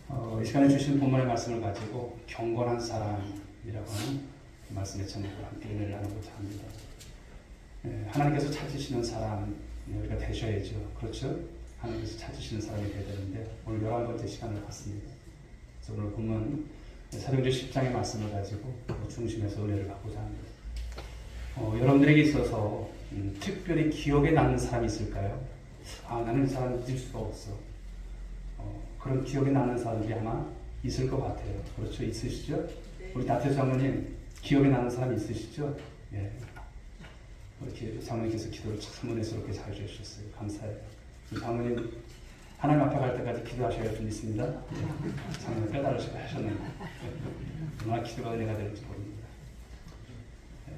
이 시간에 주신 본문의 말씀을 가지고 경건한 사람이라고 하는 말씀의 제목으로 함께 은혜를 나누고자 합니다. 하나님께서 찾으시는 사람 우리가 되셔야죠. 그렇죠? 하나님께서 찾으시는 사람이 되어야 되는데 오늘 11번째 시간을 갖습니다. 그래서 오늘 본문 사도행전 10장의 말씀을 가지고 중심에서 은혜를 받고자 합니다. 여러분들에게 있어서 특별히 기억에 남는 사람이 있을까요? 나는 이 사람 잊을 수가 없어. 그런 기억에 남는 사람들이 아마 있을 것 같아요. 그렇죠? 있으시죠? 네. 우리 나태주 장모님 기억에 남는 사람이 있으시죠? 예. 이렇게 장모님께서 기도를 참 은혜스럽게 잘 해주셨어요. 감사해요. 장모님 하나님 앞에 갈 때까지 기도하셔야 할 줄 믿습니다. 예. 장모님 깨달으셔야 하셨는데 얼마나 기도가 은혜가 되는지 모릅니다. 예.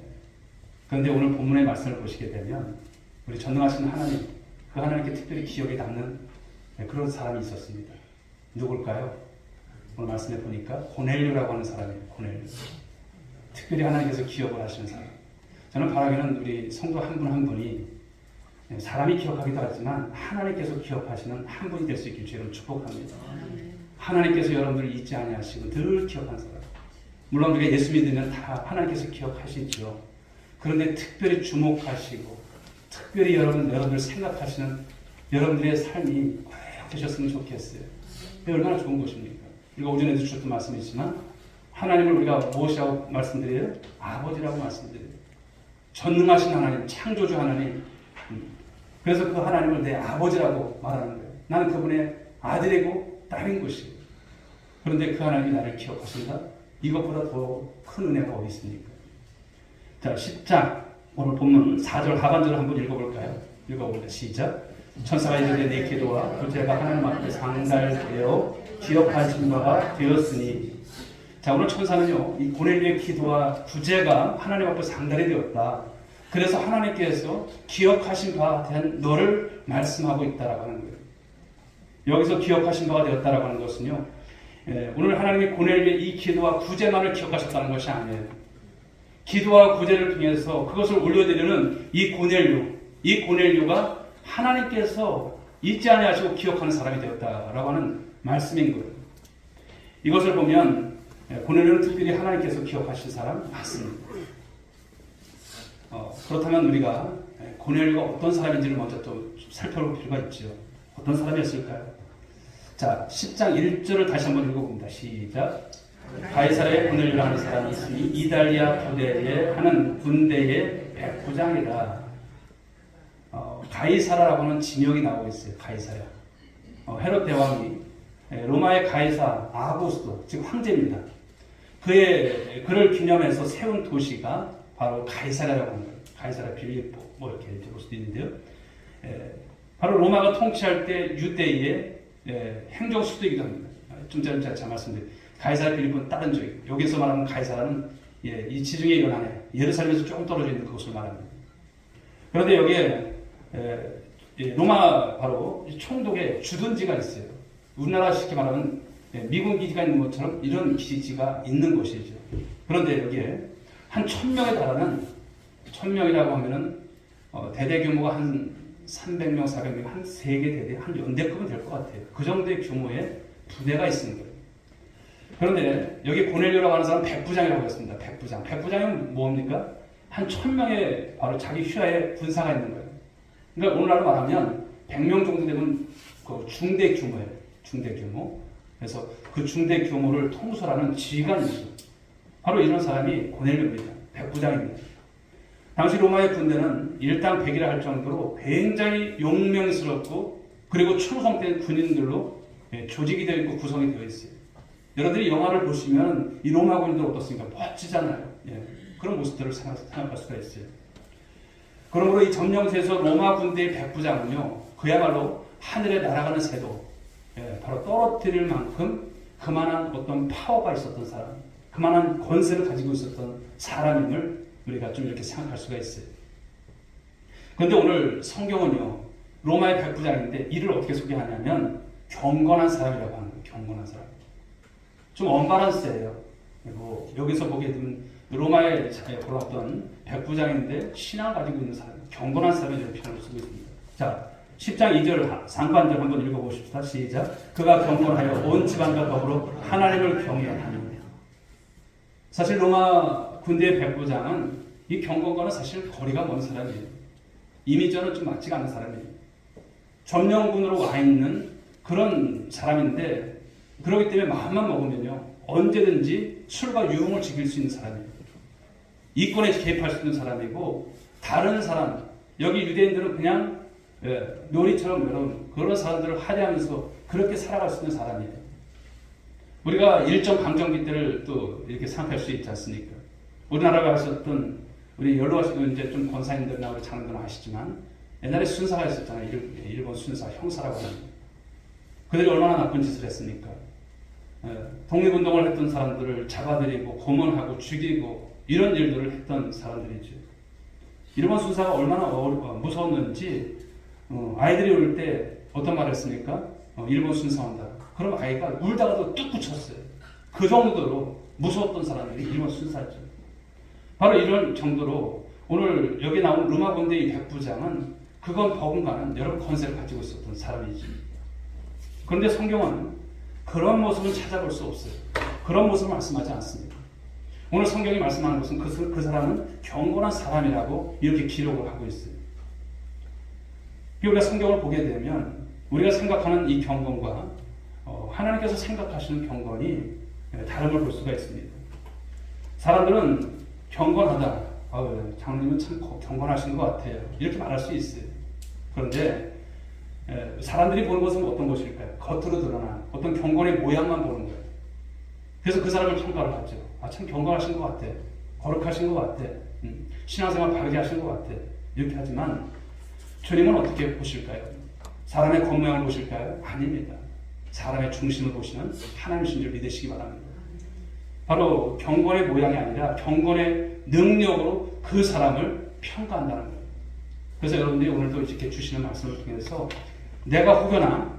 그런데 오늘 본문의 말씀을 보시게 되면 우리 전능하신 하나님, 그 하나님께 특별히 기억에 남는 그런 사람이 있었습니다. 누굴까요? 오늘 말씀에 보니까 고넬료라고 하는 사람이에요. 고넬료. 특별히 하나님께서 기억을 하시는 사람. 저는 바라기는 우리 성도 한 분 한 분이 사람이 기억하기도 하지만 하나님께서 기억하시는 한 분이 될 수 있길 주님 축복합니다. 하나님께서 여러분들을 잊지 아니하시고 늘 기억하는 사람. 물론 우리가 예수 믿으면 다 하나님께서 기억하시죠. 그런데 특별히 주목하시고 특별히 여러분들 생각하시는 여러분들의 삶이 꼭 되셨으면 좋겠어요. 얼마나 좋은 것입니까? 우리가 오전에도 주셨던 말씀이지만 하나님을 우리가 무엇이라고 말씀드려요? 아버지라고 말씀드려요. 전능하신 하나님, 창조주 하나님. 그래서 그 하나님을 내 아버지라고 말하는 거예요. 나는 그분의 아들이고 딸인 것이에요. 그런데 그 하나님이 나를 기억하신다? 이것보다 더 큰 은혜가 어디 있습니까? 자, 10장 오늘 본문 4절 하반절을 한번 읽어볼까요? 읽어볼까요? 시작. 천사가 이르되 내 기도와 구제가 하나님 앞에 상달되어 기억하신 바가 되었으니. 자, 오늘 천사는요, 이 고넬료의 기도와 구제가 하나님 앞에 상달이 되었다. 그래서 하나님께서 기억하신 바에 대한 너를 말씀하고 있다라고 하는 거예요. 여기서 기억하신 바가 되었다라고 하는 것은요, 오늘 하나님이 고넬료의 이 기도와 구제만을 기억하셨다는 것이 아니에요. 기도와 구제를 통해서 그것을 올려드리는 이 고넬료가 하나님께서 잊지 아니하시고 기억하는 사람이 되었다라고 하는 말씀인 거예요. 이것을 보면 고넬료는 특별히 하나님께서 기억하신 사람 맞습니다. 그렇다면 우리가 고넬료가 어떤 사람인지를 먼저 또 살펴볼 필요가 있죠. 어떤 사람이었을까요? 자, 10장 1절을 다시 한번 읽어봅니다. 시작. 가이사랴에 고넬료라 하는 사람이 있으니 이달리아 부대에 하는 군대의 백부장이라. 가이사라라고 하는 지명이 나오고 있어요. 가이사랴. 헤롯 대왕이 로마의 가이사 아구스도, 즉 황제입니다. 그를 기념해서 세운 도시가 바로 가이사랴라고 하는 거예요. 가이사랴 빌립보 이렇게 볼 수도 있는데요. 바로 로마가 통치할 때 유대의 행정 수도이기도 합니다. 좀 전에 제가 말씀드린 가이사랴 빌립보는 다른 지역. 여기서 말하는 가이사랴는 이 지중해 연안에 예루살렘에서 조금 떨어져 있는 그곳을 말합니다. 그런데 여기에 로마 바로 총독의 주둔지가 있어요. 우리나라 쉽게 말하면 미군 기지가 있는 것처럼 이런 기지가 있는 곳이죠. 그런데 여기에 한 1000명에 달하는 1000명이라고 하면은 대대 규모가 한 300명, 400명, 한 3개 대대, 한 연대급은 될 것 같아요. 그 정도의 규모의 부대가 있는 거예요. 그런데 여기 고넬료라고 하는 사람은 백부장이라고 했습니다. 백부장. 백부장은 뭡니까? 한 1000명의 바로 자기 휘하에 군사가 있는 거예요. 그러니까 오늘날로 말하면 100명 정도 되면 그 중대 규모예요. 중대 규모. 그래서 그 중대 규모를 통솔하는 지휘관이 있어요. 바로 이런 사람이 고넬료입니다. 백부장입니다. 당시 로마의 군대는 일당 100이라 할 정도로 굉장히 용맹스럽고 그리고 충성된 군인들로 조직이 되어 있고 구성이 되어 있어요. 여러분들이 영화를 보시면 이 로마 군인들 어떻습니까? 멋지잖아요. 그런 모습들을 생각할 수가 있어요. 그러므로 이 점령지에서 로마 군대의 백부장은요, 그야말로 하늘에 날아가는 새도 바로 떨어뜨릴 만큼 그만한 어떤 파워가 있었던 사람, 그만한 권세를 가지고 있었던 사람임을 우리가 좀 이렇게 생각할 수가 있어요. 그런데 오늘 성경은요, 로마의 백부장인데 이를 어떻게 소개하냐면 경건한 사람이라고 하는 거예요. 경건한 사람. 좀 언밸런스예요. 여기서 보게 되면 로마에 돌아왔던 백부장인데 신앙을 가지고 있는 사람, 경건한 사람이라는 표현을 쓰고 있습니다. 자, 10장 2절 상반절 한번 읽어보십시다. 시작. 그가 경건하여 온 집안과 더불어 하나님을 경외하며. 사실 로마 군대의 백부장은 이 경건과는 사실 거리가 먼 사람이에요. 이미지와는 좀 맞지가 않는 사람이에요. 점령군으로 와 있는 그런 사람인데, 그렇기 때문에 마음만 먹으면요 언제든지 술과 유흥을 즐길 수 있는 사람이에요. 이권에 개입할 수 있는 사람이고, 다른 사람, 여기 유대인들은 그냥 놀이처럼 여러분 그런 사람들을 할애하면서 그렇게 살아갈 수 있는 사람이에요. 우리가 일정 강점기 때를 또 이렇게 생각할 수 있지 않습니까? 우리나라가 하셨던 우리 연로하시고 이제 좀 권사님들이나 우리 장로들은 아시지만 옛날에 순사가 있었잖아요. 일본 순사 형사라고 하는. 그들이 얼마나 나쁜 짓을 했습니까? 독립운동을 했던 사람들을 잡아들이고 고문하고 죽이고 이런 일들을 했던 사람들이죠. 일본 순사가 얼마나 무서웠는지 아이들이 올 때 어떤 말을 했습니까? 일본 순사 온다. 그럼 아이가 울다가도 뚝 붙였어요. 그 정도로 무서웠던 사람들이 일본 순사죠. 바로 이런 정도로 오늘 여기 나온 로마 군대의 백부장은 그건 버금가는 여러 권세를 가지고 있었던 사람이지. 그런데 성경은 그런 모습은 찾아볼 수 없어요. 그런 모습을 말씀하지 않습니다. 오늘 성경이 말씀하는 것은 그 사람은 경건한 사람이라고 이렇게 기록을 하고 있어요. 우리가 성경을 보게 되면 우리가 생각하는 이 경건과 하나님께서 생각하시는 경건이 다름을 볼 수가 있습니다. 사람들은 경건하다. 장로님은 참 경건하신 것 같아요. 이렇게 말할 수 있어요. 그런데 사람들이 보는 것은 어떤 것일까요? 겉으로 드러난 어떤 경건의 모양만 보는 거예요. 그래서 그 사람을 평가를 하죠. 참 경건하신 것 같아. 거룩하신 것 같아. 신앙생활 바르게 하신 것 같아. 이렇게 하지만 주님은 어떻게 보실까요? 사람의 겉모양을 보실까요? 아닙니다. 사람의 중심을 보시는 하나님이신 줄 믿으시기 바랍니다. 바로 경건의 모양이 아니라 경건의 능력으로 그 사람을 평가한다는 거예요. 그래서 여러분들이 오늘도 이렇게 주시는 말씀을 통해서 내가 혹여나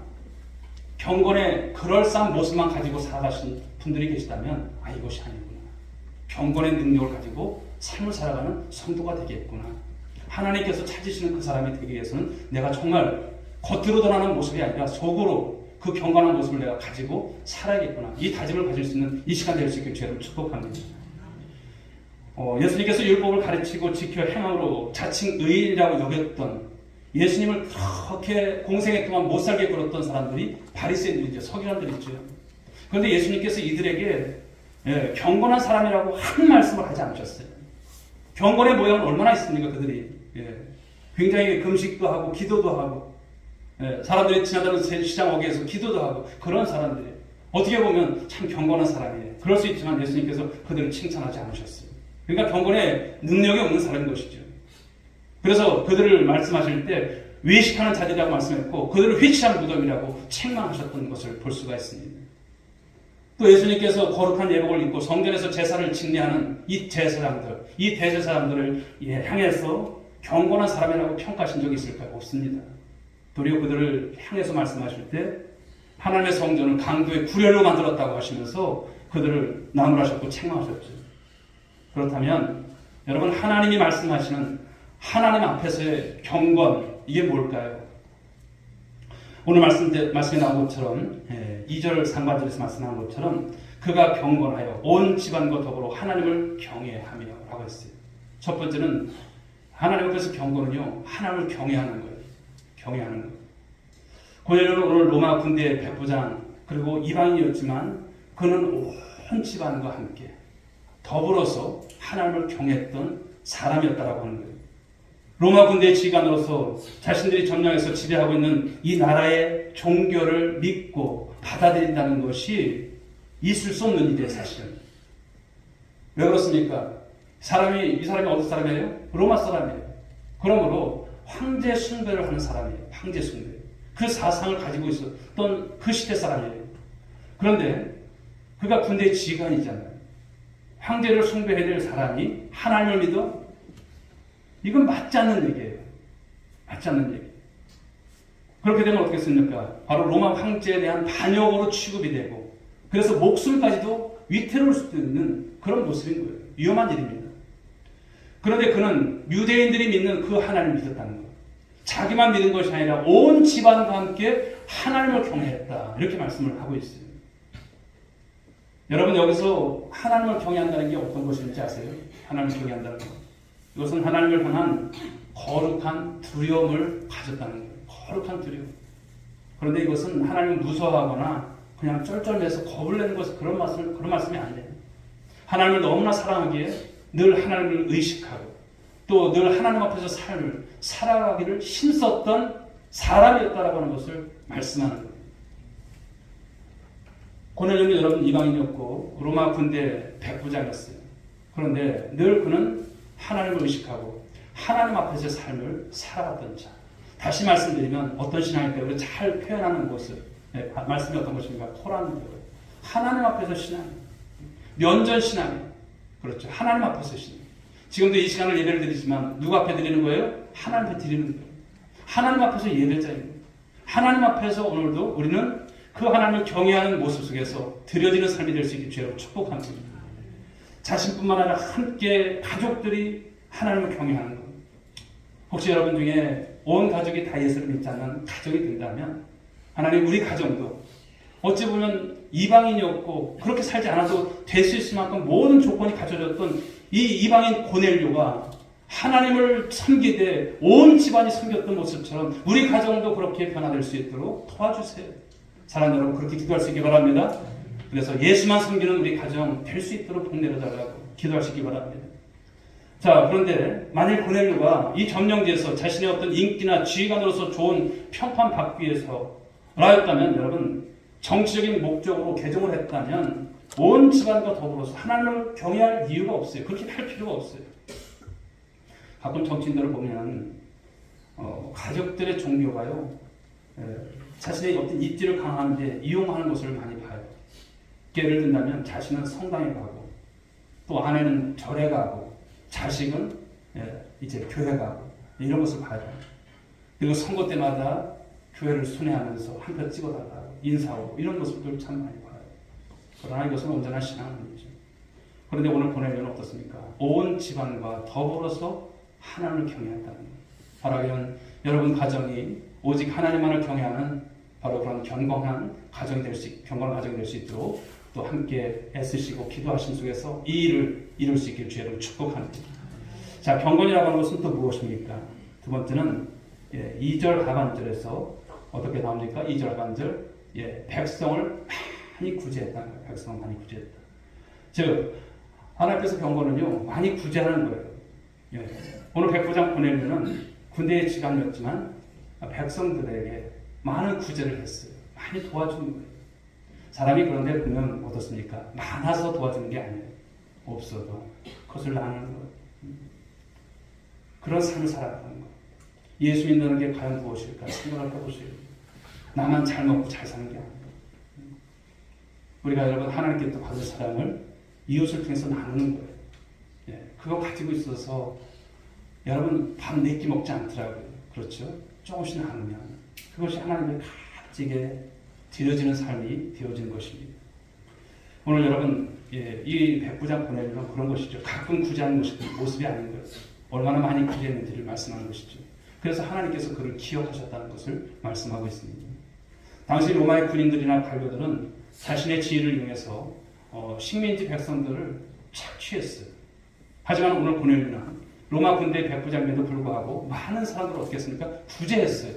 경건의 그럴싸한 모습만 가지고 살아가신 분들이 계시다면 이것이 아니구나. 경건의 능력을 가지고 삶을 살아가는 성도가 되겠구나. 하나님께서 찾으시는 그 사람이 되기 위해서는 내가 정말 겉으로 드러나는 모습이 아니라 속으로 그 경건한 모습을 내가 가지고 살아야겠구나. 이 다짐을 가질 수 있는 이 시간 될 수 있게 주님 축복합니다. 예수님께서 율법을 가르치고 지켜 행함으로 자칭 의인이라고 여겼던 예수님을 그렇게 공생애 동안 못 살게 굴었던 사람들이 바리새인들이죠. 서기관들이죠. 그런데 예수님께서 이들에게 경건한 사람이라고 한 말씀을 하지 않으셨어요. 경건의 모양은 얼마나 있습니까? 그들이 굉장히 금식도 하고 기도도 하고 사람들이 지나다니는 시장 어귀에서 기도도 하고 그런 사람들이 어떻게 보면 참 경건한 사람이에요. 그럴 수 있지만 예수님께서 그들을 칭찬하지 않으셨어요. 그러니까 경건의 능력이 없는 사람인 것이죠. 그래서 그들을 말씀하실 때 외식하는 자들이라고 말씀했고 그들을 회치한 무덤이라고 책망하셨던 것을 볼 수가 있습니다. 또 예수님께서 거룩한 예복을 입고 성전에서 제사를 진례하는 이 제사장들, 이 대제사장들을 향해서 경건한 사람이라고 평가하신 적이 있을까요? 없습니다. 도리어 그들을 향해서 말씀하실 때 하나님의 성전을 강도의 구렬로 만들었다고 하시면서 그들을 나무라셨고 책망하셨죠. 그렇다면 여러분 하나님이 말씀하시는 하나님 앞에서의 경건 이게 뭘까요? 오늘 말씀에 나온 것처럼 2절 상반절에서 말씀한 것처럼 그가 경건하여 온 집안과 더불어 하나님을 경외하며 라고 했어요. 첫 번째는 하나님 앞에서 경건은요 하나님을 경외하는 거예요. 경외하는 거예요. 고넬료는 오늘 로마 군대의 백부장 그리고 이방인이었지만 그는 온 집안과 함께 더불어서 하나님을 경외했던 사람이었다라고 하는 거예요. 로마 군대의 지휘관으로서 자신들이 점령해서 지배하고 있는 이 나라의 종교를 믿고 받아들인다는 것이 있을 수 없는 일이에요, 사실은. 왜 그렇습니까? 이 사람이 어디 사람이에요? 로마 사람이에요. 그러므로 황제 숭배를 하는 사람이에요. 황제 숭배. 그 사상을 가지고 있었던 그 시대 사람이에요. 그런데 그가 군대의 지휘관이잖아요. 황제를 숭배해야 될 사람이 하나님을 믿어? 이건 맞지 않는 얘기예요. 맞지 않는 얘기. 그렇게 되면 어떻게 습니까? 바로 로마 황제에 대한 반역으로 취급이 되고 그래서 목숨까지도 위태로울 수도 있는 그런 모습인 거예요. 위험한 일입니다. 그런데 그는 유대인들이 믿는 그 하나님을 믿었다는 거예요. 자기만 믿은 것이 아니라 온 집안과 함께 하나님을 경외했다. 이렇게 말씀을 하고 있어요. 여러분 여기서 하나님을 경외한다는 게 어떤 것인지 아세요? 하나님을 경외한다는 것. 이것은 하나님을 향한 거룩한 두려움을 가졌다는 거예요. 거룩한 두려움. 그런데 이것은 하나님을 무서워하거나 그냥 쩔쩔매서 겁을 내는 것은 그런 말씀이 아니에요. 하나님을 너무나 사랑하기에 늘 하나님을 의식하고 또 늘 하나님 앞에서 삶을 살아가기를 힘썼던 사람이었다라고 하는 것을 말씀하는 거예요. 고넬료는 여러분 이방인이었고 로마 군대 백부장이었어요. 그런데 늘 그는 하나님을 의식하고 하나님 앞에서의 삶을 살아갔던 자. 다시 말씀드리면 어떤 신앙일까요? 우리 잘 표현하는 것을 말씀이 어떤 것입니까? 토라는 거예요. 하나님 앞에서 신앙, 면전 신앙, 그렇죠. 하나님 앞에서 신앙. 지금도 이 시간을 예배를 드리지만 누구 앞에 드리는 거예요? 하나님 앞에 드리는 거예요. 하나님 앞에서 예배를 드리는 거예요. 하나님 앞에서 오늘도 우리는 그 하나님을 경외하는 모습 속에서 드려지는 삶이 될 수 있게 주여 축복합니다. 자신뿐만 아니라 함께 가족들이 하나님을 경외하는 것. 혹시 여러분 중에 온 가족이 다 예수를 믿지 않는 가족이 된다면 하나님 우리 가정도 어찌 보면 이방인이었고 그렇게 살지 않아도 될 수 있을 만큼 모든 조건이 갖춰졌던 이 이방인 고넬료가 하나님을 섬기되 온 집안이 섬겼던 모습처럼 우리 가정도 그렇게 변화될 수 있도록 도와주세요. 사랑하는 여러분 그렇게 기도할 수 있기 바랍니다. 그래서 예수만 섬기는 우리 가정 될 수 있도록 복 내려달라고 기도하시기 바랍니다. 자, 그런데 만일 고넬료가 이 점령지에서 자신의 어떤 인기나 지휘관으로서 좋은 평판 받기 위해서 라였다면 여러분 정치적인 목적으로 개종을 했다면 온 집안과 더불어서 하나님을 경외할 이유가 없어요. 그렇게 할 필요가 없어요. 가끔 정치인들을 보면 가족들의 종교가요 자신의 어떤 입지를 강화하는데 이용하는 것을 많이 봐요. 예를 든다면 자신은 성당에 가고 또 아내는 절에 가고 자식은 이제 교회 가고 이런 것을 봐요. 그리고 선거 때마다 교회를 순회하면서 한 표 찍어달라고 인사하고 이런 모습들 참 많이 봐요. 그러나 이것은 온전한 신앙은 아니죠. 그런데 오늘 고넬료는 어떻습니까? 온 집안과 더불어서 하나님을 경외한다는 거예요. 바로 여러분 가정이 오직 하나님만을 경외하는 바로 그런 경건한 가정이 될 수 있도록 또 함께 애쓰시고 기도하신 속에서 이 일을 이룰 수 있기를 주의 이름으로 축복합니다. 자, 경건이라고 하는 것은 또 무엇입니까? 두 번째는 2절 하반절에서 어떻게 나옵니까? 2절 하반절 백성을 많이 구제했다는 거예요. 백성을 많이 구제했다. 즉 하나님께서 경건은요 많이 구제하는 거예요. 오늘 백부장 고넬료는 군대의 지간이었지만 백성들에게 많은 구제를 했어요. 많이 도와주는 거예요. 사람이 그런데 보면 어떻습니까? 많아서 도와주는 게 아니에요. 없어도 그것을 나누는 거예요. 그런 삶을 살아가는 거예요. 예수 믿는 게 과연 무엇일까 생각을 해보세요. 나만 잘 먹고 잘 사는 게 아니에요. 우리가 여러분 하나님께 또 받을 사랑을 이웃을 통해서 나누는 거예요. 그거 가지고 있어서 여러분 밥 4끼 먹지 않더라고요. 그렇죠? 조금씩 나누면 그것이 하나님의 값지게 드려지는 삶이 되어지는 것입니다. 오늘 여러분 이 백부장 고넬료는 그런 것이죠. 가끔 구제하는 모습이 아닌 거예요. 얼마나 많이 구제했는지를 말씀하는 것이죠. 그래서 하나님께서 그를 기억하셨다는 것을 말씀하고 있습니다. 당시 로마의 군인들이나 관료들은 자신의 지위를 이용해서 식민지 백성들을 착취했어요. 하지만 오늘 고넬료는 로마 군대 백부장임에도 불구하고 많은 사람들을 어떻게 했습니까? 구제했어요.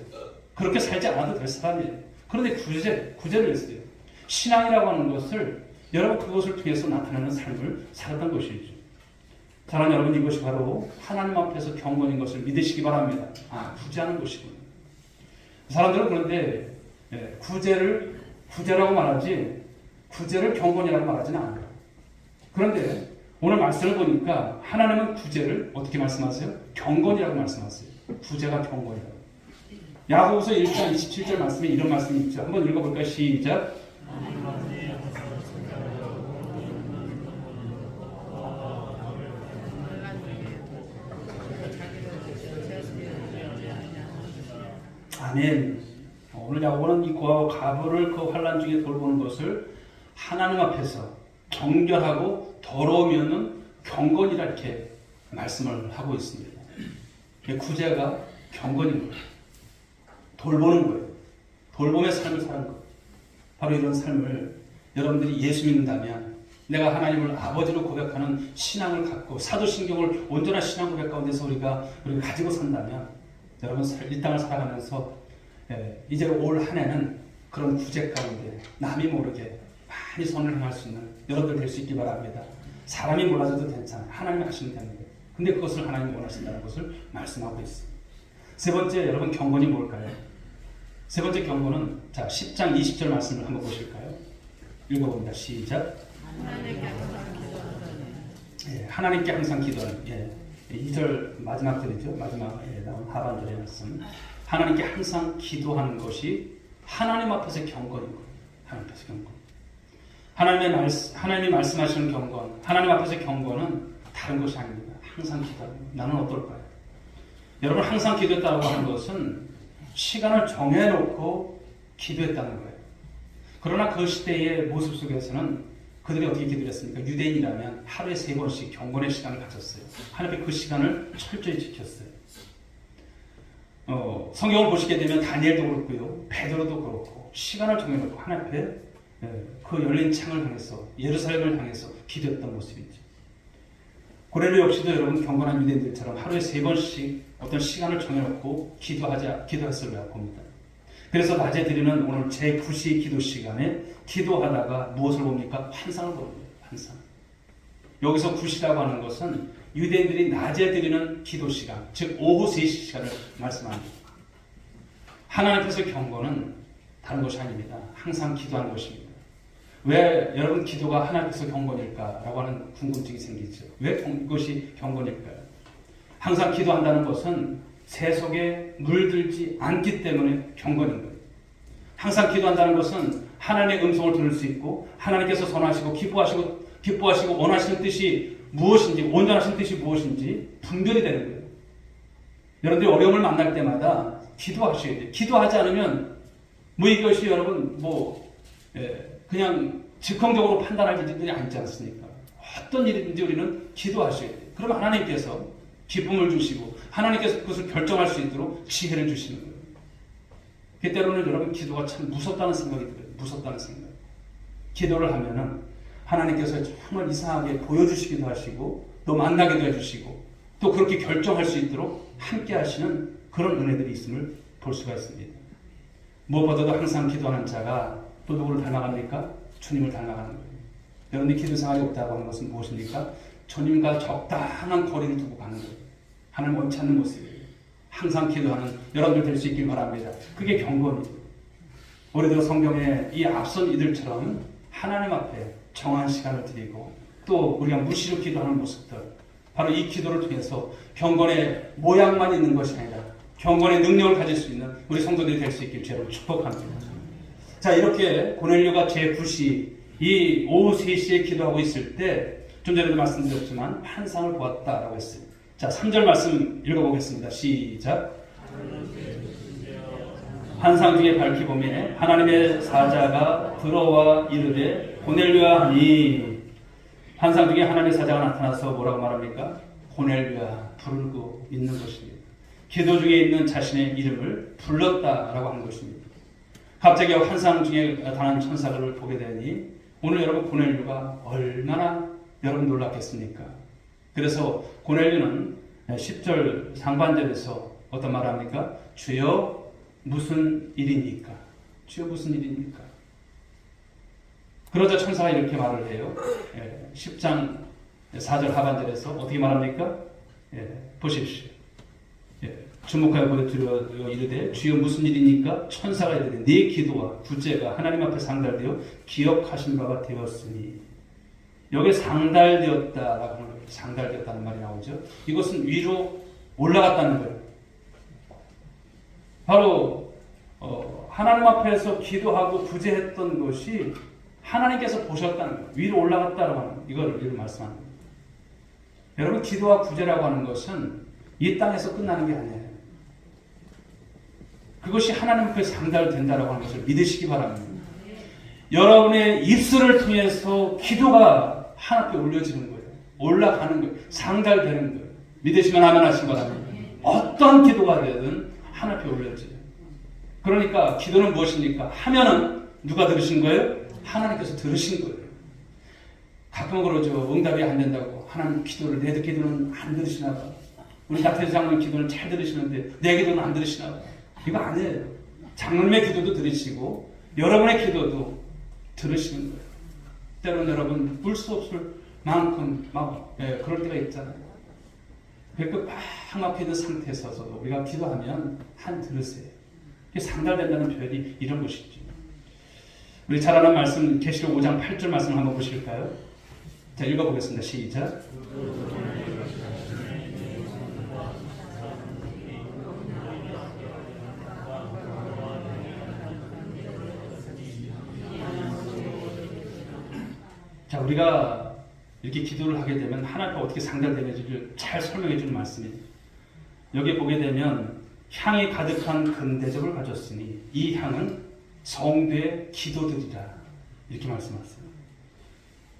그렇게 살지 않아도 될 사람이에요. 그런데 구제를 했어요. 신앙이라고 하는 것을 여러분 그것을 통해서 나타나는 삶을 살았던 것이죠. 사랑하는 여러분 이것이 바로 하나님 앞에서 경건인 것을 믿으시기 바랍니다. 구제하는 것이군요. 사람들은 그런데 구제라고 말하지 구제를 경건이라고 말하지는 않아요. 그런데 오늘 말씀을 보니까 하나님은 구제를 어떻게 말씀하세요? 경건이라고 말씀하세요. 구제가 경건이라고. 야고보서 1장 27절 말씀에 이런 말씀이 있죠. 한번 읽어볼까요? 시작. 아멘. 오늘 야고보는 이 고아와 가부를 그 환난 중에 돌보는 것을 하나님 앞에서 정결하고 더러우면은 경건이라 이렇게 말씀을 하고 있습니다. 구제가 경건인 거예요. 돌보는 거예요. 돌봄의 삶을 사는 거예요. 바로 이런 삶을 여러분들이 예수 믿는다면, 내가 하나님을 아버지로 고백하는 신앙을 갖고 사도신경을 온전한 신앙 고백 가운데서 우리가 가지고 산다면, 여러분 이 땅을 살아가면서 이제 올 한 해는 그런 구제 가운데 남이 모르게 많이 선을 행할 수 있는 여러분들 될 수 있기 바랍니다. 사람이 몰라줘도 괜찮아요. 하나님이 하시면 되는 거예요. 근데 그것을 하나님이 원하신다는 것을 말씀하고 있습니다. 세 번째, 여러분 경건이 뭘까요? 세 번째 경건은, 자, 10장 20절 말씀을 한번 보실까요? 읽어봅니다. 시작. 하나님께 항상 기도하는, 2절 마지막 절이죠. 마지막에 나온 하반절의 말씀. 하나님께 항상 기도하는 것이 하나님 앞에서 경건인 거예요. 하나님 앞에서 경건. 하나님이 말씀하시는 경건, 하나님 앞에서 경건은 다른 것이 아닙니다. 항상 기도하는 거예요. 나는 어떨까요? 여러분, 항상 기도했다고 하는 것은 시간을 정해놓고 기도했다는 거예요. 그러나 그 시대의 모습 속에서는 그들이 어떻게 기도를 했습니까? 유대인이라면 하루에 3번씩 경건의 시간을 가졌어요. 하나님의 그 시간을 철저히 지켰어요. 성경을 보시게 되면 다니엘도 그렇고요, 베드로도 그렇고 시간을 정해놓고 하나님 앞에 그 열린 창을 향해서, 예루살렘을 향해서 기도했던 모습이죠. 고넬료 역시도 여러분 경건한 유대인들처럼 하루에 3번씩 어떤 시간을 정해놓고 기도했을 거라고 봅니다. 그래서 낮에 드리는 오늘 제9시 기도 시간에 기도하다가 무엇을 봅니까? 환상을 봅니다. 환상. 여기서 9시라고 하는 것은 유대인들이 낮에 드리는 기도 시간, 즉 오후 3시 시간을 말씀합니다. 하나님 앞에서 경건은 다른 것이 아닙니다. 항상 기도하는 것입니다. 왜 여러분 기도가 하나님 앞에서 경건일까라고 하는 궁금증이 생기죠. 왜 그것이 경건일까요? 항상 기도한다는 것은 새 속에 물들지 않기 때문에 경건인 거예요. 항상 기도한다는 것은 하나님의 음성을 들을 수 있고, 하나님께서 선하시고 기뻐하시고 원하시는 뜻이 무엇인지, 온전하신 뜻이 무엇인지 분별이 되는 거예요. 여러분들이 어려움을 만날 때마다 기도하셔야 돼요. 기도하지 않으면 이것이 여러분 그냥 즉흥적으로 판단할 일들이 아니지 않습니까? 어떤 일인지 우리는 기도하셔야 돼요. 그러면 하나님께서 기쁨을 주시고 하나님께서 그것을 결정할 수 있도록 지혜를 주시는 거예요. 때로는 여러분 기도가 참 무섭다는 생각이 들어요. 무섭다는 생각. 기도를 하면은 하나님께서 정말 이상하게 보여주시기도 하시고 또 만나기도 해주시고 또 그렇게 결정할 수 있도록 함께 하시는 그런 은혜들이 있음을 볼 수가 있습니다. 무엇보다도 항상 기도하는 자가 또 누구를 닮아갑니까? 주님을 닮아가는 거예요. 여러분이 기도 생활이 없다고 하는 것은 무엇입니까? 주님과 적당한 거리를 두고 가는 거예요. 하나님 원치 않는 모습이에요. 항상 기도하는 여러분들 될 수 있길 바랍니다. 그게 경건이에요. 올해도 성경에 이 앞선 이들처럼 하나님 앞에 정한 시간을 드리고 또 우리가 무시로 기도하는 모습들, 바로 이 기도를 통해서 경건의 모양만 있는 것이 아니라 경건의 능력을 가질 수 있는 우리 성도들이 될 수 있길 주로 축복합니다. 자, 이렇게 고넬료가 제9시 이 오후 3시에 기도하고 있을 때 좀 전에도 말씀드렸지만 환상을 보았다라고 했어요. 자, 3절 말씀 읽어보겠습니다. 시작. 환상 중에 밝히보매 하나님의 사자가 들어와 이르되 고넬료야 하니, 환상 중에 하나님의 사자가 나타나서 뭐라고 말합니까? 고넬료야 부르고 있는 것입니다. 기도 중에 있는 자신의 이름을 불렀다라고 하는 것입니다. 갑자기 환상 중에 나타난 천사를 보게 되니 오늘 여러분 고넬료가 얼마나 여러분 놀랐겠습니까? 그래서 고넬료는 10절 상반절에서 어떤 말을 합니까? 주여 무슨 일입니까? 주여 무슨 일입니까? 그러자 천사가 이렇게 말을 해요. 10장 4절 하반절에서 어떻게 말합니까? 보십시오. 주목하여 보여드려 이르되 주여 무슨 일입니까? 천사가 이르되 네 기도와 구제가 하나님 앞에 상달되어 기억하신 바가 되었으니, 여기에 상달되었다라고 하는 거예요. 상달되었다는 말이 나오죠. 이것은 위로 올라갔다는 거예요. 바로 하나님 앞에서 기도하고 구제했던 것이 하나님께서 보셨다는 거예요. 위로 올라갔다라고 하는 이걸 말씀하는 거예요. 여러분, 기도와 구제라고 하는 것은 이 땅에서 끝나는 게 아니에요. 그것이 하나님 앞에 상달된다라고 하는 것을 믿으시기 바랍니다. 여러분의 입술을 통해서 기도가 하나님 앞에 올려지는 거예요. 올라가는 거예요. 상달되는 거예요. 믿으시면 아멘 하시기 바랍니다. 어떤 기도가 되든 하나님 앞에 올려져요. 그러니까 기도는 무엇입니까? 하면은 누가 들으신 거예요? 하나님께서 들으신 거예요. 가끔은 그러죠. 응답이 안 된다고. 하나님 기도를, 내 기도는 안 들으시나 봐. 우리 나태주 장로님 기도는 잘 들으시는데 내 기도는 안 들으시나 봐. 이거 아니에요. 장로님의 기도도 들으시고 여러분의 기도도 들으시는 거예요. 때로는 여러분 볼 수 없을 만큼 그럴 때가 있잖아요. 그 막막해 있는 상태에 서서도 우리가 기도하면 한 들으세요. 상달된다는 표현이 이런 것이죠. 우리 잘 아는 말씀 계시록 5장 8절 말씀을 한번 보실까요? 자, 읽어보겠습니다. 시작. 자, 우리가 이렇게 기도를 하게 되면 하나님과 어떻게 상달되는지를 잘 설명해 주는 말씀이에요. 여기 보게 되면 향이 가득한 금대접을 가졌으니 이 향은 성도의 기도들이라 이렇게 말씀하세요.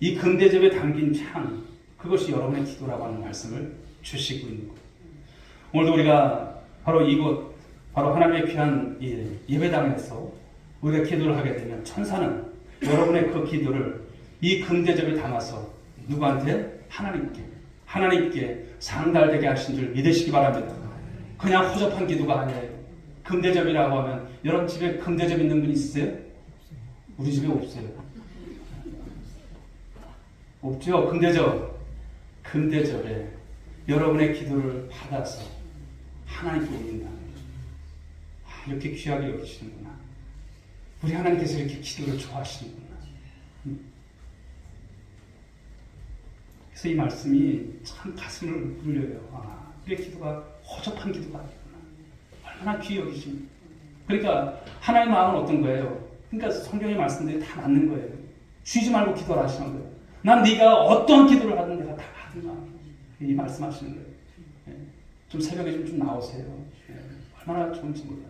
이 금대접에 담긴 향, 그것이 여러분의 기도라고 하는 말씀을 주시고 있는 거예요. 오늘도 우리가 바로 이곳, 바로 하나님의 귀한 예배당에서 우리가 기도를 하게 되면 천사는 여러분의 그 기도를 이 금대접에 담아서 누구한테? 하나님께 상달되게 하신 줄 믿으시기 바랍니다. 그냥 허접한 기도가 아니에요. 금대접이라고 하면 여러분 집에 금대접 있는 분 있으세요? 우리 집에 없어요. 없죠? 금대접에 여러분의 기도를 받아서 하나님께 올린다는 거죠. 이렇게 귀하게 여기시는구나. 우리 하나님께서 이렇게 기도를 좋아하시는구나. 그래서 이 말씀이 참 가슴을 울려요. 우리의 기도가 허접한 기도가 아니구나. 얼마나 귀히 여기십니까? 그러니까 하나님의 마음은 어떤 거예요? 그러니까 성경의 말씀들이 다 맞는 거예요. 쉬지 말고 기도를 하시는 거예요. 난 네가 어떤 기도를 하든 내가 다 받으마. 이 말씀하시는 거예요. 좀 새벽에 좀 나오세요. 얼마나 좋은지 몰라요.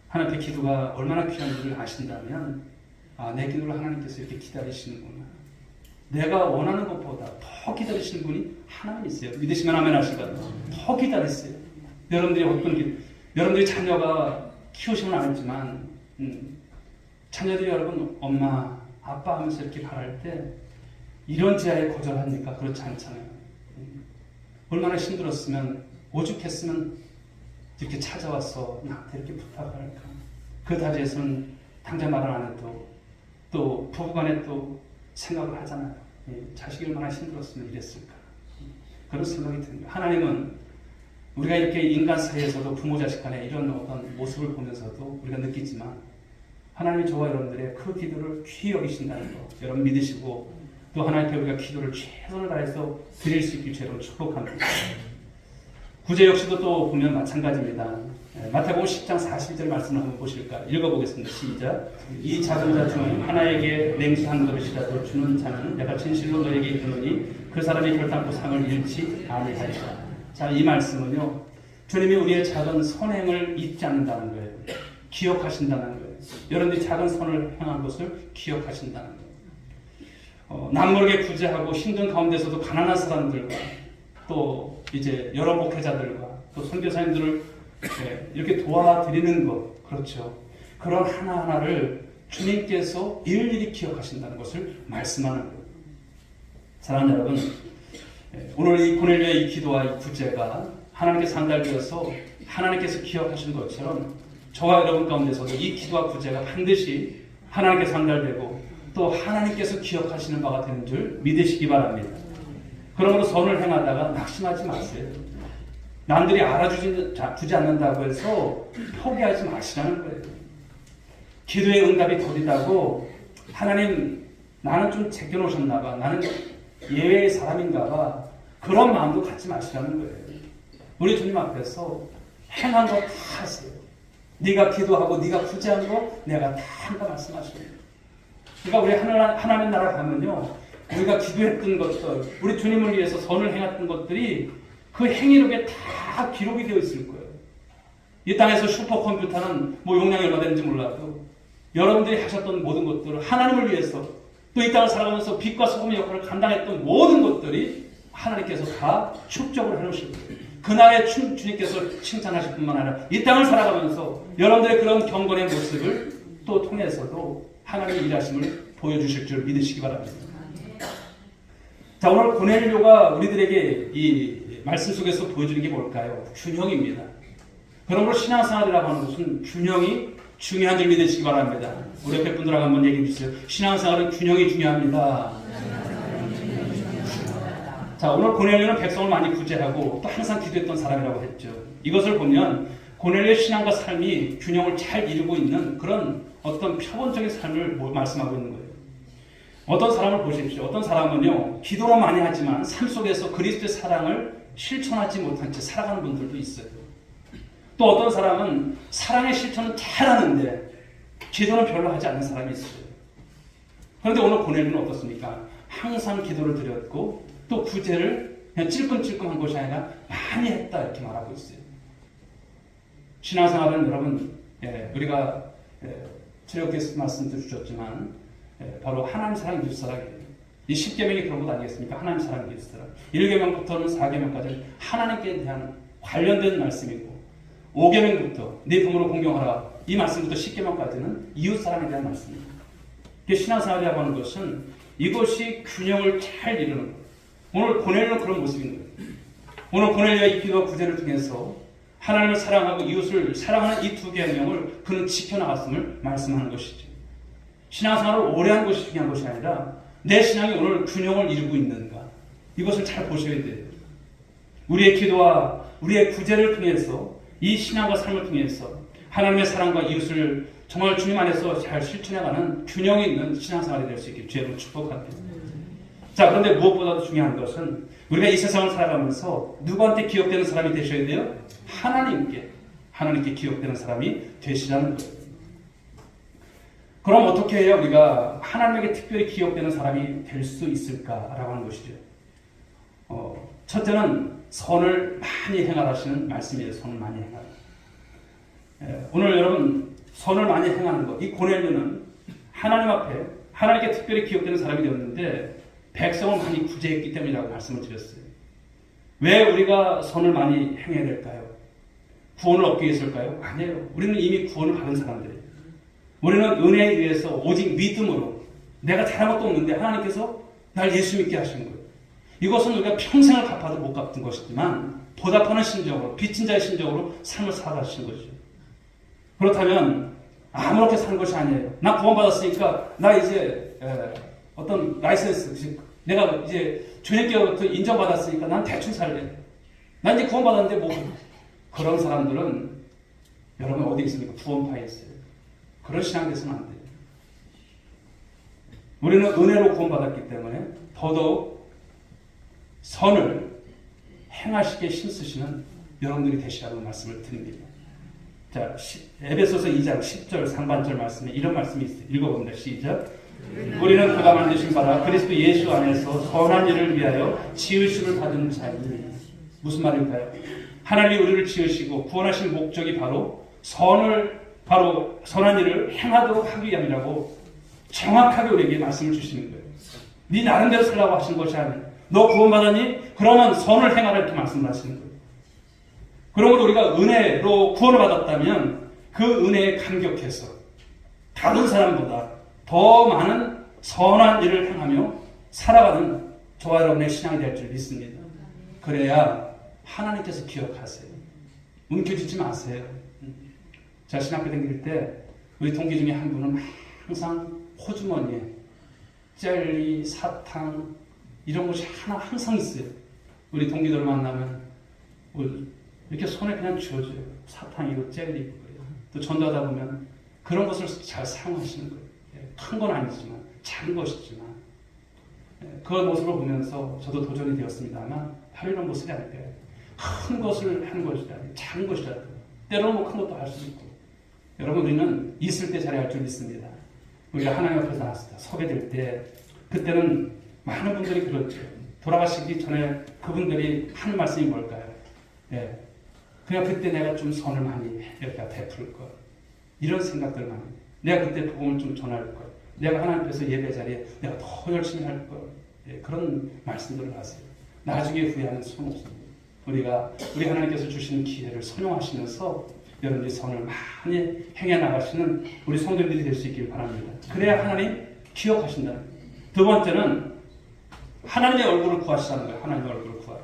하나님의 기도가 얼마나 귀한지를 아신다면 내 기도를 하나님께서 이렇게 기다리시는구나. 내가 원하는 것보다 더 기다리시는 분이 하나님이세요. 믿으시면 아멘 하시거든요. 더 기다리세요. 여러분들이 자녀가 키우시면 알지만 자녀들이 여러분 엄마 아빠 하면서 이렇게 바랄 때 이런 지하에 거절합니까? 그렇지 않잖아요. 얼마나 힘들었으면 오죽했으면 이렇게 찾아와서 나한테 이렇게 부탁을 할까. 그 다지에서는 당장 말을 안 해도 또 부부간에 또 생각을 하잖아요. 자식이 얼마나 힘들었으면 이랬을까. 그런 생각이 듭니다. 하나님은 우리가 이렇게 인간 사이에서도 부모 자식 간에 이런 어떤 모습을 보면서도 우리가 느끼지만 하나님이 저와 여러분들의 그 기도를 귀히 여기신다는 거 여러분 믿으시고 또 하나님께 우리가 기도를 최선을 다해서 드릴 수 있길 여러분 축복합니다. 구제 역시도 또 보면 마찬가지입니다. 마태복음 10장 41절 말씀을 한번 보실까? 읽어보겠습니다. 시작. 이 작은 자 중 하나에게 냉수 한 그릇이라도 주는 자는 내가 진실로 너에게 이르노니 그 사람이 결단코 상을 잃지 아니하리라. 자, 이 말씀은요. 주님이 우리의 작은 선행을 잊지 않는다는 거예요. 기억하신다는 거예요. 여러분들이 작은 선을 행한 것을 기억하신다는 거예요. 남모르게 구제하고 힘든 가운데서도 가난한 사람들과 또 이제 여러 목회자들과 또 선교사님들을 이렇게 도와드리는 것, 그렇죠. 그런 하나하나를 주님께서 일일이 기억하신다는 것을 말씀하는 거예요. 사랑하는 여러분, 오늘 이 고넬료의 이 기도와 이 구제가 하나님께 상달되어서 하나님께서 기억하신 것처럼 저와 여러분 가운데서도 이 기도와 구제가 반드시 하나님께 상달되고 또 하나님께서 기억하시는 바가 되는 줄 믿으시기 바랍니다. 그러므로 선을 행하다가 낙심하지 마세요. 남들이 알아주지 않는다고 해서 포기하지 마시라는 거예요. 기도의 응답이 더디다고 하나님 나는 좀 제껴놓으셨나 봐. 나는 예외의 사람인가 봐. 그런 마음도 갖지 마시라는 거예요. 우리 주님 앞에서 행한 거 다 하세요. 네가 기도하고 네가 구제한 거 내가 다 한다 말씀하시는 거예요. 그러니까 우리 하나님 나라 가면요. 우리가 기도했던 것들, 우리 주님을 위해서 선을 행했던 것들이 그 행위록에 다 기록이 되어 있을 거예요. 이 땅에서 슈퍼컴퓨터는 뭐 용량이 얼마 되는지 몰라도 여러분들이 하셨던 모든 것들을 하나님을 위해서 또 이 땅을 살아가면서 빛과 소금의 역할을 감당했던 모든 것들이 하나님께서 다 축적을 해놓으실 거예요. 그날의 주님께서 칭찬하실 뿐만 아니라 이 땅을 살아가면서 여러분들의 그런 경건의 모습을 또 통해서도 하나님의 일하심을 보여주실 줄 믿으시기 바랍니다. 자, 오늘 고넬료가 우리들에게 이 말씀 속에서 보여주는 게 뭘까요? 균형입니다. 그러므로 신앙생활이라고 하는 것은 균형이 중요한 줄 믿으시기 바랍니다. 우리 옆에 분들하고 한번 얘기해 주세요. 신앙생활은 균형이 중요합니다. 자, 오늘 고넬료는 백성을 많이 구제하고 또 항상 기도했던 사람이라고 했죠. 이것을 보면 고넬료의 신앙과 삶이 균형을 잘 이루고 있는 그런 어떤 표본적인 삶을 말씀하고 있는 거예요. 어떤 사람을 보십시오. 어떤 사람은요, 기도는 많이 하지만 삶 속에서 그리스도의 사랑을 실천하지 못한 채 살아가는 분들도 있어요. 또 어떤 사람은 사랑의 실천은 잘하는데 기도는 별로 하지 않는 사람이 있어요. 그런데 오늘 고넬료는 어떻습니까? 항상 기도를 드렸고 또 구제를 그냥 찔끔찔끔한 것이 아니라 많이 했다 이렇게 말하고 있어요. 신앙생활은 여러분, 우리가 제가 말씀도 주셨지만 바로 하나님 사랑 이웃 사랑이에요. 이 10계명이 그런 것 아니겠습니까? 하나님 사랑 이웃 사랑. 1계명부터는 4계명까지 하나님께 대한 관련된 말씀이고 5계명부터 네 부모를 공경하라 이 말씀부터 10계명까지는 이웃 사랑에 대한 말씀입니다. 신앙생활이라고 하는 것은 이것이 균형을 잘 이루는 거예요. 오늘 고넬료는 그런 모습인 거예요. 오늘 고넬료의 기도와 구제를 통해서 하나님을 사랑하고 이웃을 사랑하는 이 두 계명을 그는 지켜나갔음을 말씀하는 것이죠. 신앙생활을 오래 한 것이 중요한 것이 아니라 내 신앙이 오늘 균형을 이루고 있는가 이것을 잘 보셔야 돼요. 우리의 기도와 우리의 구제를 통해서 이 신앙과 삶을 통해서 하나님의 사랑과 이웃을 정말 주님 안에서 잘 실천해가는 균형이 있는 신앙생활이 될 수 있게 주님을 축복합니다. 자, 그런데 무엇보다도 중요한 것은 우리가 이 세상을 살아가면서 누구한테 기억되는 사람이 되셔야 돼요? 하나님께 기억되는 사람이 되시라는 거예요. 그럼 어떻게 해야 우리가 하나님에게 특별히 기억되는 사람이 될 수 있을까라고 하는 것이죠. 첫째는 선을 많이 행하라시는 말씀이에요. 선을 많이 행하라. 오늘 여러분 선을 많이 행하는 것, 이 고넬료는 하나님 앞에 하나님께 특별히 기억되는 사람이 되었는데 백성을 많이 구제했기 때문이라고 말씀을 드렸어요. 왜 우리가 선을 많이 행해야 될까요? 구원을 얻기 위해서일까요? 아니에요. 우리는 이미 구원을 받은 사람들이에요. 우리는 은혜에 의해서 오직 믿음으로 내가 잘한 것도 없는데 하나님께서 날 예수 믿게 하시는 거예요. 이것은 우리가 평생을 갚아도 못 갚은 것이지만 보답하는 심정으로 빚진 자의 심정으로 삶을 살아가신 거죠. 그렇다면 아무렇게 사는 것이 아니에요. 나 구원받았으니까 나 이제 어떤 라이센스 내가 이제 주님께로부터 인정받았으니까 난 대충 살래. 난 이제 구원받았는데 뭐 그런 사람들은 여러분 어디 있습니까? 구원파에 있어요. 그런 신앙 돼서는 안 돼요. 우리는 은혜로 구원받았기 때문에 더더욱 선을 행하시게 힘쓰시는 여러분들이 되시라고 말씀을 드립니다. 자, 에베소서 2장 10절 상반절 말씀에 이런 말씀이 있어요. 읽어봅니다. 시작. 우리는 그가 만드신 바라 그리스도 예수 안에서 선한 일을 위하여 지으심을 받은 자니. 무슨 말일까요? 하나님이 우리를 지으시고 구원하신 목적이 바로 선한 일을 행하도록 하기 위함이라고 정확하게 우리에게 말씀을 주시는 거예요. 네 나름대로 살라고 하신 것이 아니에요. 너 구원받았니? 그러면 선을 행하라 이렇게 말씀을 하시는 거예요. 그러므로 우리가 은혜로 구원을 받았다면 그 은혜에 감격해서 다른 사람보다 더 많은 선한 일을 행하며 살아가는 저와 여러분의 신앙이 될 줄 믿습니다. 그래야 하나님께서 기억하세요. 움켜쥐지 마세요. 제가 신학교 다닐 때 우리 동기 중에 한 분은 항상 호주머니에 젤리, 사탕 이런 것이 항상 있어요. 우리 동기들 만나면 이렇게 손에 그냥 쥐어줘요. 사탕이고 젤리고 그래요. 또 전도하다 보면 그런 것을 잘 사용하시는 거예요. 큰 건 아니지만 작은 것이지만 그 모습을 보면서 저도 도전이 되었습니다만 바로 이런 모습이 아닐까요? 큰 것을 하는 것이다. 작은 것이다. 때로는 뭐 큰 것도 할 수 있고. 여러분 우리는 있을 때 잘해야 할 줄 믿습니다. 우리가 하나님 앞에서 나왔을 때 섭외될 때 그때는 많은 분들이 그렇죠. 돌아가시기 전에 그분들이 하는 말씀이 뭘까요? 그냥 그때 내가 좀 선을 많이 이렇게 베풀 것. 이런 생각들을 많이 해요. 내가 그때 복음을 좀 전할 것. 내가 하나님 앞에서 예배 자리에 내가 더 열심히 할 것. 그런 말씀들을 하세요. 나중에 후회하는 수는 없습니다. 우리 하나님께서 주시는 기회를 선용하시면서 여러분들이 선을 많이 행해 나가시는 우리 성도들이 될 수 있길 바랍니다. 그래야 하나님 기억하신다. 두 번째는 하나님의 얼굴을 구하시라는 거예요. 하나님의 얼굴을 구하라.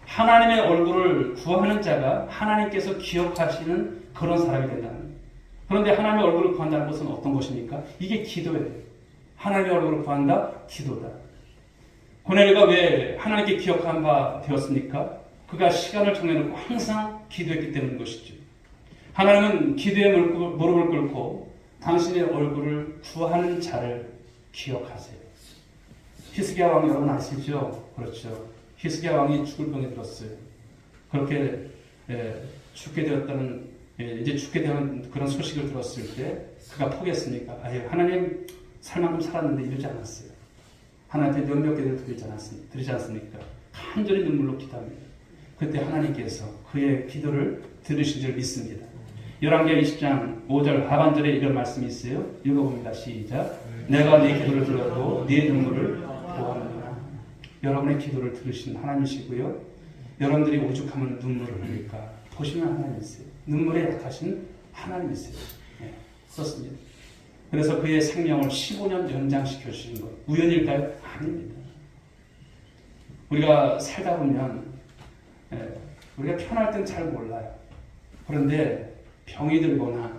하나님의 얼굴을 구하는 자가 하나님께서 기억하시는 그런 사람이 된다는 거예요. 그런데 하나님의 얼굴을 구한다는 것은 어떤 것입니까? 이게 기도예요. 하나님의 얼굴을 구한다? 기도다. 고넬료가 왜 하나님께 기억한 바 되었습니까? 그가 시간을 정해놓고 항상 기도했기 때문인 것이죠. 하나님은 기도의 무릎을 꿇고 당신의 얼굴을 구하는 자를 기억하세요. 히스기야 왕 여러분 아시죠? 그렇죠. 히스기야 왕이 죽을 병에 들었어요. 그렇게 죽게 되었다는 이제 죽게 되는 그런 소식을 들었을 때 그가 포기했습니까? 하나님 살 만큼 살았는데 이러지 않았어요. 하나님한테 몇몇 개를 드리지 않습니까? 간절히 눈물로 기도합니다. 그때 하나님께서 그의 기도를 들으신 줄 믿습니다. 열왕기하 20장 5절 하반절에 이런 말씀이 있어요. 읽어봅니다. 시작. 내가 네 기도를 들었고 네 눈물을 보았노라. 여러분의 기도를 들으신 하나님이시고요. 여러분들이 오죽하면 눈물을 흘릴까 보시면 하나님이세요. 눈물에 약하신 하나님이세요. 네, 그렇습니다. 그래서 그의 생명을 15년 연장시켜 주신 것 우연일까요? 아닙니다. 우리가 살다 보면 우리가 편할 땐 잘 몰라요. 그런데 병이 들거나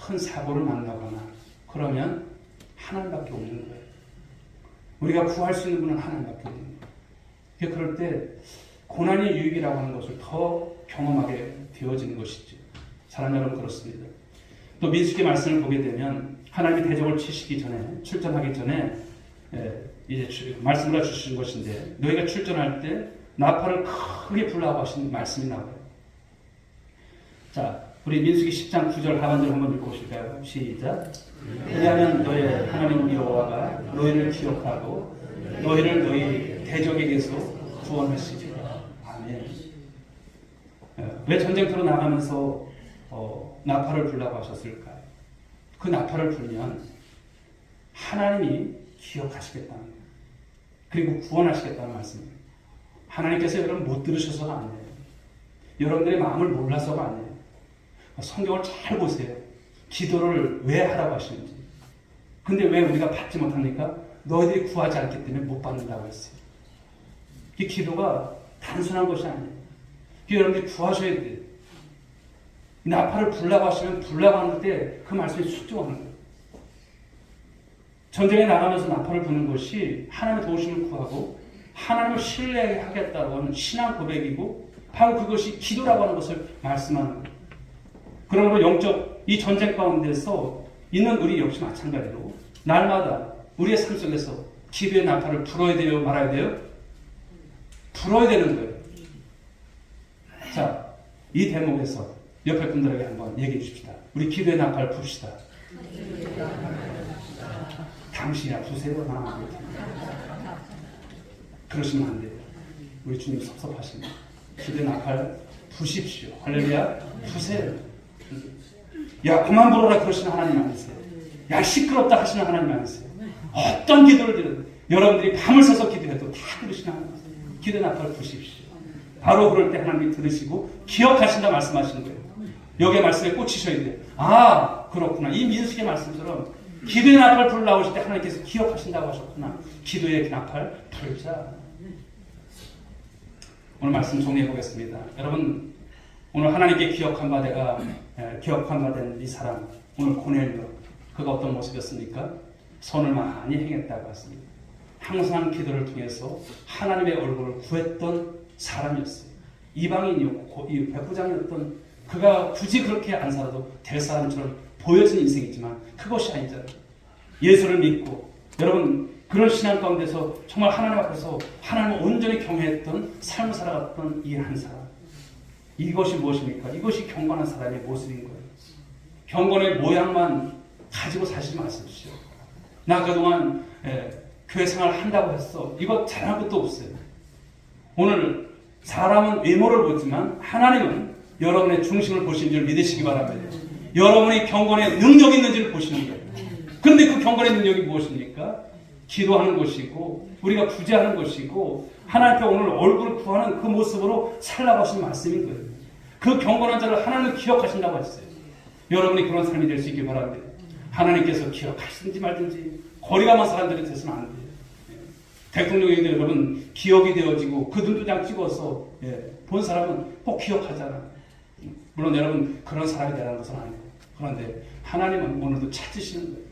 큰 사고를 만나거나 그러면 하나님밖에 없는 거예요. 우리가 구할 수 있는 분은 하나님밖에 없는 거예요. 그럴 때 고난이 유익이라고 하는 것을 더 경험하게 되어지는 것이죠. 사랑 여러분 그렇습니다. 또 민수기 말씀을 보게 되면 하나님이 대적을 치시기 전에 출전하기 전에 이제 말씀을 주신 것인데 너희가 출전할 때 나팔을 크게 불라고 하신 말씀이 나와요. 자, 우리 민수기 10장 9절 하반절 한번 읽어보실까요? 시작. 왜냐하면 너의 하나님 여호와가 너희를 기억하고 너희를 너희 대적에게서 구원하시리라. 아멘. 왜 전쟁터로 나가면서 나팔을 불라고 하셨을까요? 그 나팔을 불면 하나님이 기억하시겠다는 거예요. 그리고 구원하시겠다는 말씀이에요. 하나님께서 여러분 못 들으셔서가 아니에요. 여러분들의 마음을 몰라서가 아니에요. 성경을 잘 보세요. 기도를 왜 하라고 하시는지. 근데 왜 우리가 받지 못합니까? 너희들이 구하지 않기 때문에 못 받는다고 했어요. 이 기도가 단순한 것이 아니에요. 여러분들이 구하셔야 돼요. 나팔을 불라고 하시면 불라고 하는데 그 말씀이 숙종하는 거예요. 전쟁에 나가면서 나팔을 부는 것이 하나님의 도우심을 구하고 하나님을 신뢰하겠다고 하는 신앙 고백이고 바로 그것이 기도라고 하는 것을 말씀하는 거예요. 그러므로 영적 이 전쟁 가운데서 있는 우리 역시 마찬가지로 날마다 우리의 삶 속에서 기도의 나팔을 불어야 돼요? 말아야 돼요? 불어야 되는 거예요. 자, 이 대목에서 옆에 분들에게 한번 얘기해 주십시다. 우리 기도의 나팔 붑시다. 당신이야 부세요? 나 그러시면 안 돼요. 우리 주님 섭섭하십니다. 기도의 나팔 부십시오. 할렐루야. 부세요. 야 그만 불어라 그러시는 하나님 아니세요. 야 시끄럽다 하시는 하나님 아니세요. 어떤 기도를 드려도 여러분들이 밤을 새서 기도해도 다 들으시는 하나님 아니세요. 기도의 나팔을 부십시오. 바로 그럴 때 하나님이 들으시고 기억하신다 말씀하시는 거예요. 여기에 말씀에 꽂히셔야 돼요. 아 그렇구나. 이 민수기의 말씀처럼 기도의 나팔 불라고 하실 때 하나님께서 기억하신다고 하셨구나. 기도의 나팔 불자. 오늘 말씀 정리해 보겠습니다. 여러분 오늘 하나님께 기억한 바 된 이 사람 오늘 고넬료 그가 어떤 모습이었습니까? 선을 많이 행했다고 했습니다. 항상 기도를 통해서 하나님의 얼굴을 구했던 사람이었어요. 이방인이었고 백부장이었던 그가 굳이 그렇게 안 살아도 될 사람처럼 보여지는 인생이지만 그것이 아니잖아요. 예수를 믿고 여러분 그런 신앙 가운데서 정말 하나님 앞에서 하나님을 온전히 경외했던 삶을 살아갔던 이 한 사람. 이것이 무엇입니까? 이것이 경건한 사람의 모습인 거예요. 경건의 모양만 가지고 사시지 마십시오. 나 그동안 교회 생활을 한다고 했어. 이거 잘한 것도 없어요. 오늘 사람은 외모를 보지만 하나님은 여러분의 중심을 보시는 줄 믿으시기 바랍니다. 여러분이 경건의 능력이 있는지를 보시는 거예요. 그런데 그 경건의 능력이 무엇입니까? 기도하는 곳이고 우리가 구제하는 곳이고 하나님 앞에 오늘 얼굴을 구하는 그 모습으로 살라고 하신 말씀인 거예요. 그 경건한 자를 하나님은 기억하신다고 했어요. 여러분이 그런 삶이 될 수 있길 바랍니다. 하나님께서 기억하시든지 말든지 거리가 먼 사람들이 되서는 안 돼요. 대통령에도 여러분 기억이 되어지고 그 눈도장 찍어서 본 사람은 꼭 기억하잖아. 물론 여러분 그런 사람이 되라는 것은 아니고 그런데 하나님은 오늘도 찾으시는 거예요.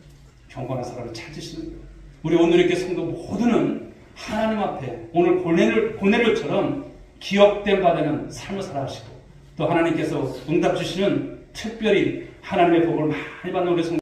경건한 사람을 찾으시는 거예요. 우리 오늘 이렇게 성도 모두는 하나님 앞에 오늘 고넬료처럼 기억된 바 되는 삶을 살아가시고 또 하나님께서 응답 주시는 특별히 하나님의 복을 많이 받는 우리 성도